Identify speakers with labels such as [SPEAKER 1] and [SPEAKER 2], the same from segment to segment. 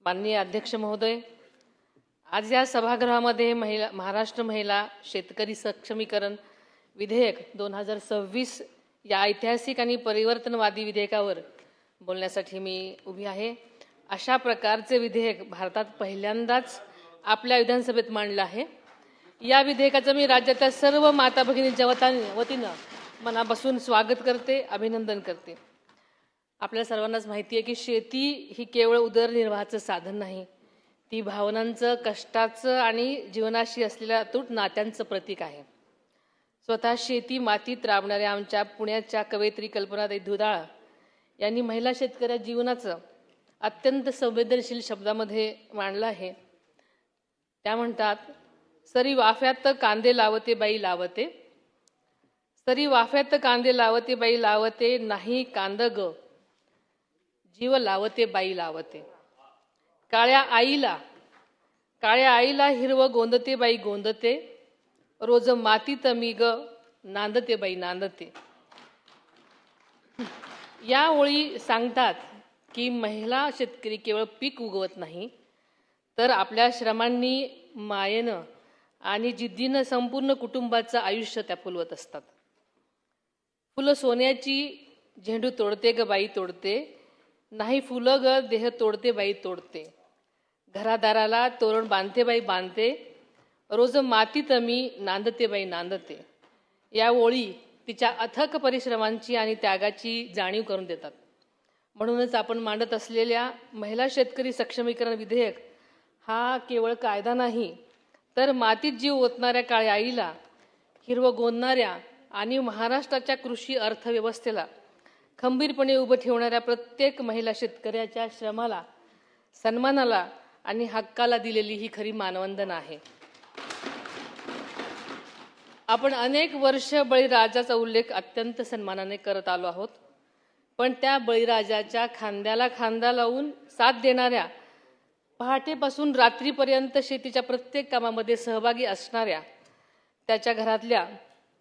[SPEAKER 1] माननीय अध्यक्ष महोदय, आज या सभागृहामध्ये महाराष्ट्र महिला शेतकरी सक्षमीकरण विधेयक 2026 या ऐतिहासिक आणि परिवर्तनवादी विधेयकावर बोलण्यासाठी मी उभी आहे। अशा प्रकारचे विधेयक भारतात पहिल्यांदाच आपल्या विधानसभेत मांडलं आहे। या विधेयकाचं मी राज्याच्या सर्व माता भगिनींच्या वतीनं मनापासून स्वागत करते, अभिनंदन करते। आपल्या सर्वांनाच माहिती आहे की शेती ही केवळ उदरनिर्वाहाचं साधन नाही, ती भावनांचं, कष्टाचं आणि जीवनाशी असलेल्या अतूट नात्यांचं प्रतीक आहे। स्वतः शेती मातीत राबणाऱ्या आमच्या पुण्याच्या कवयित्री कल्पनाताई दुधाळ यांनी महिला शेतकऱ्या जीवनाचं अत्यंत संवेदनशील शब्दामध्ये मांडलं आहे। त्या म्हणतात, सरी वाफ्यात कांदे लावते बाई लावते, सरी वाफ्यात कांदे लावते बाई लावते, नाही कांद ग जीव लावते बाई लावते। काळ्या आईला हिरवं गोंदते बाई गोंदते, रोज मातीत मी ग नांदते बाई नांदते। या ओळी सांगतात की महिला शेतकरी केवळ पीक उगवत नाही, तर आपल्या श्रमांनी, मायेनं आणि जिद्दीनं संपूर्ण कुटुंबाचं आयुष्य त्या फुलवत असतात। फुलं सोन्याची झेंडू तोडते ग बाई तोडते, नाही फुलं ग देह तोडते बाई तोडते। घरादाराला तोरण बांधते बाई बांधते, रोज मातीत मी नांदते बाई नांदते। या ओळी तिच्या अथक परिश्रमांची आणि त्यागाची जाणीव करून देतात। म्हणूनच आपण मांडत असलेल्या महिला शेतकरी सक्षमीकरण विधेयक हा केवळ कायदा नाही, तर मातीत जीव ओतणाऱ्या काळ्या आईला, हिरवं गोंदणाऱ्या आणि महाराष्ट्राच्या कृषी अर्थव्यवस्थेला खंबीरपणे उभं ठेवणाऱ्या प्रत्येक महिला शेतकऱ्याच्या श्रमाला, सन्मानाला आणि हक्काला दिलेली ही खरी मानवंदना आहे। आपण अनेक वर्ष बळीराजाचा उल्लेख अत्यंत सन्मानाने करत आलो आहोत, पण त्या बळीराजाच्या खांद्याला खांदा लावून साथ देणाऱ्या, पहाटेपासून रात्रीपर्यंत शेतीच्या प्रत्येक कामामध्ये सहभागी असणाऱ्या त्याच्या घरातल्या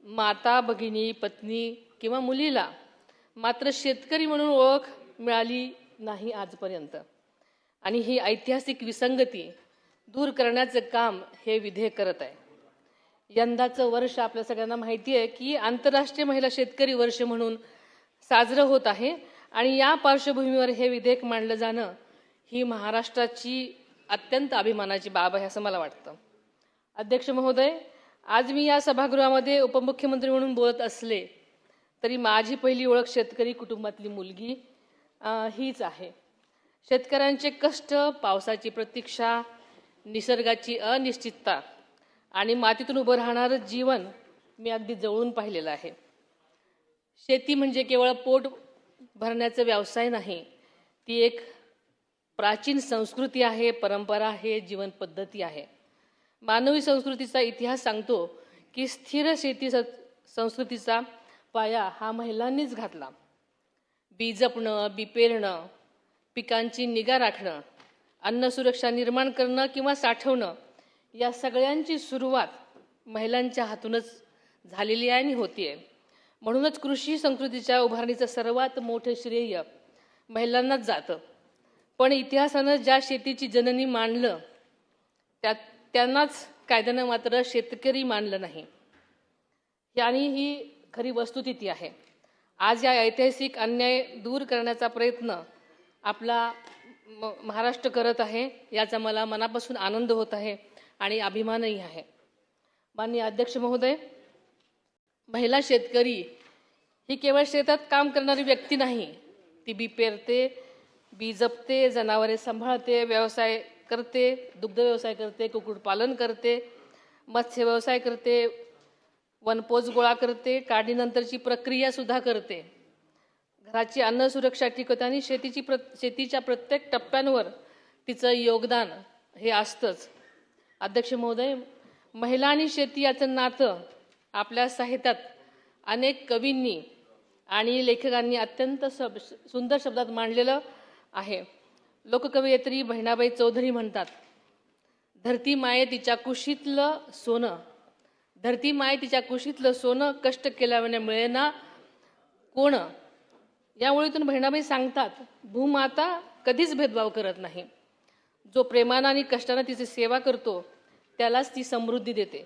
[SPEAKER 1] माता, भगिनी, पत्नी किंवा मुलीला मात्र शेतकरी म्हणून ओळख मिळाली नाही आजपर्यंत। आणि ही ऐतिहासिक विसंगती दूर करण्याचं काम हे विधेयक करत आहे। यंदाचं वर्ष आपल्या सगळ्यांना माहिती आहे की आंतरराष्ट्रीय महिला शेतकरी वर्ष म्हणून साजरं होत आहे, आणि या पार्श्वभूमीवर हे विधेयक मांडलं जाणं ही महाराष्ट्राची अत्यंत अभिमानाची बाब आहे असं मला वाटतं। अध्यक्ष महोदय, आज मी या सभागृहामध्ये उपमुख्यमंत्री म्हणून बोलत असले तरी माझी पहिली ओळख शेतकरी कुटुंबातली मुलगी हीच आहे। शेतकऱ्यांचे कष्ट, पावसाची प्रतीक्षा, निसर्गाची अनिश्चितता आणि मातीतून उभं राहणारं जीवन मी अगदी जवळून पाहिलेलं आहे। शेती म्हणजे केवळ पोट भरण्याचा व्यवसाय नाही, ती एक प्राचीन संस्कृती आहे, परंपरा आहे, जीवन पद्धती आहे। मानवी संस्कृतीचा इतिहास सांगतो की स्थिर शेती संस्कृतीचा पाया हा महिलांनीच घातला। बी जपणं, बी पेरणं, पिकांची निगा राखणं, अन्न सुरक्षा निर्माण करणं किंवा साठवणं, या सगळ्यांची सुरुवात महिलांच्या हातूनच झालेली आहे आणि होतीये। म्हणूनच कृषी संस्कृतीच्या उभारणीचं सर्वात मोठं श्रेय महिलांनाच जातं। पण इतिहासानं ज्या शेतीची जननी मानलं त्यांनाच कायद्यानं मात्र शेतकरी मानलं नाही, आणि ही खरी वस्तुस्थिती आहे। आज या ऐतिहासिक अन्याय दूर करण्याचा प्रयत्न आपला महाराष्ट्र करत आहे, याचा मला मनापासून आनंद होत आहे आणि अभिमानही आहे। माननीय अध्यक्ष महोदय, महिला शेतकरी ही केवळ शेतात काम करणारी व्यक्ती नाही, ती बी पेरते, बी जपते, जनावरे सांभाळते, व्यवसाय करते, दुग्ध व्यवसाय करते, कुक्कुटपालन करते, मत्स्य व्यवसाय करते, वनपोच गोळा करते, काढणीनंतरची प्रक्रिया सुद्धा करते, घराची अन्न सुरक्षा टिकवते आणि शेतीच्या प्रत्येक टप्प्यांवर तिचं योगदान हे असतंच। अध्यक्ष महोदय, महिला आणि शेती याचं नातं आपल्या साहित्यात अनेक कवींनी आणि लेखकांनी अत्यंत सुंदर शब्दात मांडलेलं आहे। लोककवयित्री बहिणाबाई चौधरी म्हणतात, धरती माये तिच्या कुशीतलं सोनं, धरती माय तिच्या कुशीतलं सोनं, कष्ट केल्याने मिळेना कोण। या ओळीतून बहिणाबाई सांगतात, भूमाता कधीच भेदभाव करत नाही, जो प्रेमानं आणि कष्टानं तिची सेवा करतो त्यालाच ती समृद्धी देते.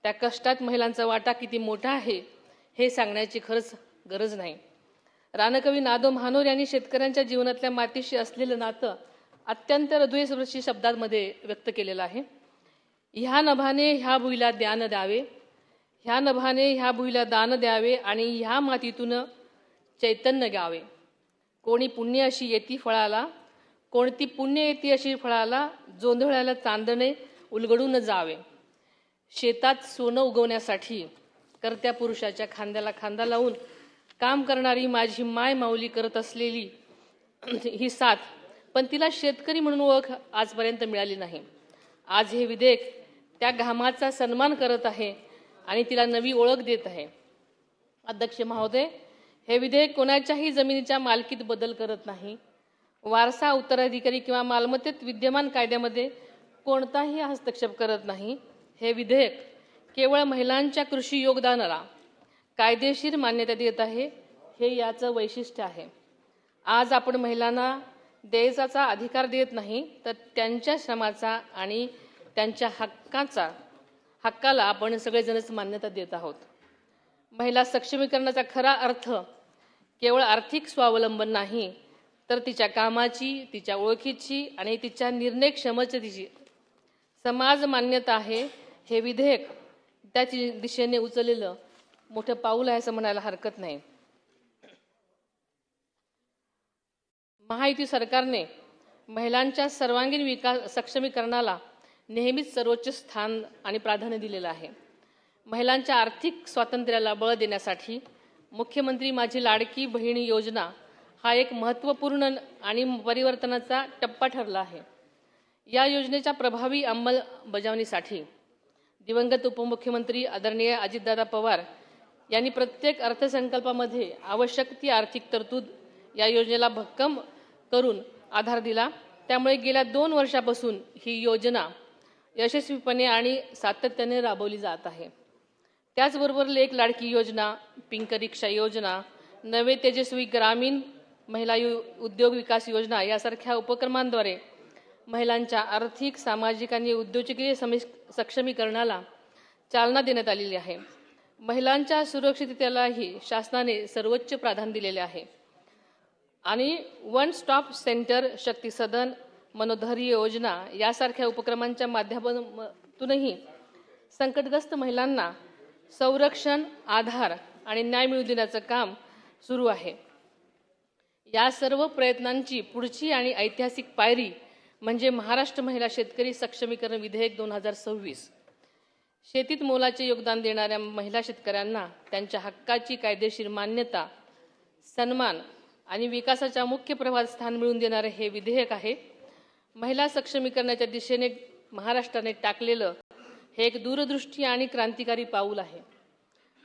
[SPEAKER 1] त्या कष्टात महिलांचा वाटा किती मोठा आहे हे सांगण्याची खरंच गरज नाही. रानकवी ना. महानोर यांनी शेतकऱ्यांच्या जीवनातल्या मातीशी असलेलं नातं अत्यंत हृदयस्पर्शी शब्दांमध्ये व्यक्त केलेलं आहे. ह्या नभाने ह्या भुईला दान द्यावे, ह्या नभाने ह्या भुईला दान द्यावे आणि ह्या मातीतून चैतन्य घ्यावे. कोणी पुण्य अशी येती फळाला, कोणती पुण्य येती अशी फळाला, जोंधळ्याला चांदणे उलगडून जावे. शेतात सोनं उगवण्यासाठी करत्या पुरुषाच्या खांद्याला खांदा लावून काम करणारी माझी माय माऊली करत असलेली ही साथ, पण तिला शेतकरी म्हणून ओळख आजपर्यंत मिळाली नाही. आज हे विधेयक त्या घामाचा सन्मान करत आहे आणि तिला नवी ओळख देत आहे. अध्यक्ष महोदय, हे विधेयक कोणाच्याही जमिनीच्या मालकीत बदल करत नाही. वारसा, उत्तराधिकारी किंवा मालमत्तेत विद्यमान कायद्यामध्ये कोणताही हस्तक्षेप करत नाही. हे विधेयक केवळ महिलांच्या कृषी योगदानाला कायदेशीर मान्यता देत आहे. हे याचं वैशिष्ट्य आहे. आज आपण महिलांना द्यायचा अधिकार देत नाही, तर त्यांच्या श्रमाचा आणि त्यांच्या हक्काला आपण सगळेजणच मान्यता देत आहोत. महिला सक्षमीकरणाचा खरा अर्थ केवळ आर्थिक स्वावलंबन नाही, तर तिच्या कामाची, तिच्या ओळखीची आणि तिच्या निर्णय क्षमतेची समाज मान्यता आहे. हे विधेयक त्याची दिशेने उचललेलं मोठं पाऊल आहे असं म्हणायला हरकत नाही. महायुती सरकारने महिलांच्या सर्वांगीण विकास सक्षमीकरणाला नेहमीच सर्वोच्च स्थान आणि प्राधान्य दिलेलं आहे. महिलांच्या आर्थिक स्वातंत्र्याला बळ देण्यासाठी मुख्यमंत्री माझी लाडकी बहीण योजना हा एक महत्त्वपूर्ण आणि परिवर्तनाचा टप्पा ठरला आहे. या योजनेच्या प्रभावी अंमलबजावणीसाठी दिवंगत उपमुख्यमंत्री आदरणीय अजितदादा पवार यांनी प्रत्येक अर्थसंकल्पामध्ये आवश्यक ती आर्थिक तरतूद या योजनेला भक्कम करून आधार दिला. त्यामुळे गेल्या 2 वर्षापासून ही योजना यशस्वीपणे आणि सातत्याने राबवली जात आहे. त्याचबरोबर लेक लाडकी योजना, पिंक रिक्षा योजना, नवे तेजस्वी ग्रामीण महिला उद्योग विकास योजना यासारख्या उपक्रमांद्वारे महिलांच्या आर्थिक, सामाजिक आणि उद्योजकीय सक्षमीकरणाला चालना देण्यात आलेली आहे. महिलांच्या सुरक्षिततेलाही शासनाने सर्वोच्च प्राधान्य दिलेले आहे आणि वन स्टॉप सेंटर, शक्ती सदन, मनोधैर्य योजना यासारख्या उपक्रमांच्या माध्यमातूनही संकटग्रस्त महिलांना संरक्षण, आधार आणि न्याय मिळवून देण्याचं काम सुरू आहे. या सर्व प्रयत्नांची पुढची आणि ऐतिहासिक पायरी म्हणजे महाराष्ट्र महिला शेतकरी सक्षमीकरण विधेयक 2026. शेतीत मोलाचे योगदान देणाऱ्या महिला शेतकऱ्यांना त्यांच्या हक्काची कायदेशीर मान्यता, सन्मान आणि विकासाच्या मुख्य प्रवाहात स्थान मिळवून देणारे हे विधेयक आहे. महिला सक्षमीकरणाच्या दिशेने महाराष्ट्राने टाकलेलं हे एक दूरदृष्टी आणि क्रांतिकारी पाऊल आहे.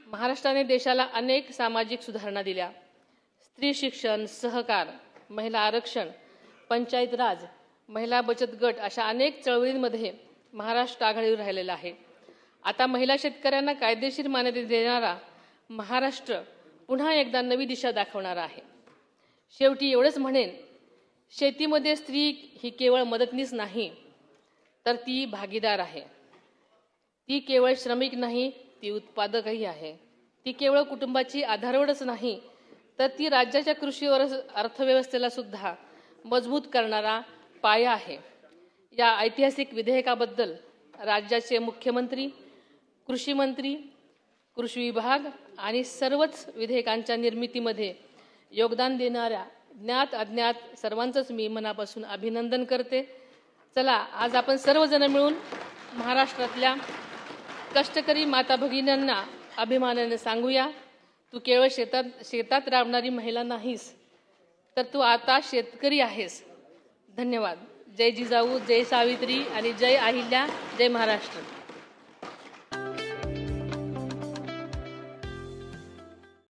[SPEAKER 1] महाराष्ट्राने देशाला अनेक सामाजिक सुधारणा दिल्या. स्त्री शिक्षण, सहकार, महिला आरक्षण, पंचायत राज, महिला बचत गट अशा अनेक चळवळींमध्ये महाराष्ट्र आघाडीवर राहिलेला आहे. आता महिला शेतकऱ्यांना कायदेशीर मान्यता देणारा महाराष्ट्र पुन्हा एकदा नवी दिशा दाखवणारा आहे. शेवटी एवढंच म्हणेन, शेतीमध्ये स्त्री ही केवळ मदतनीस नाही, तर ती भागीदार आहे. ती केवळ श्रमिक नाही, ती उत्पादकही आहे. ती केवळ कुटुंबाची आधारवडच नाही, तर ती राज्याच्या कृषी अर्थव्यवस्थेला सुद्धा मजबूत करणारा पाया आहे. या ऐतिहासिक विधेयकाबद्दल राज्याचे मुख्यमंत्री, कृषी मंत्री, कृषी विभाग आणि सर्वच विधेयकांच्या निर्मितीमध्ये योगदान देणाऱ्या ज्ञात अज्ञात सर्वांचंच मी मनापासून अभिनंदन करते. चला, आज आपण सर्वजण मिळून महाराष्ट्रातल्या कष्टकरी माता भगिनींना अभिमानाने सांगूया, तू केवळ शेतात राबणारी महिला नाहीस, तर तू आता शेतकरी आहेस. धन्यवाद. जय जिजाऊ, जय सावित्री आणि जय अहिल्या, जय महाराष्ट्र.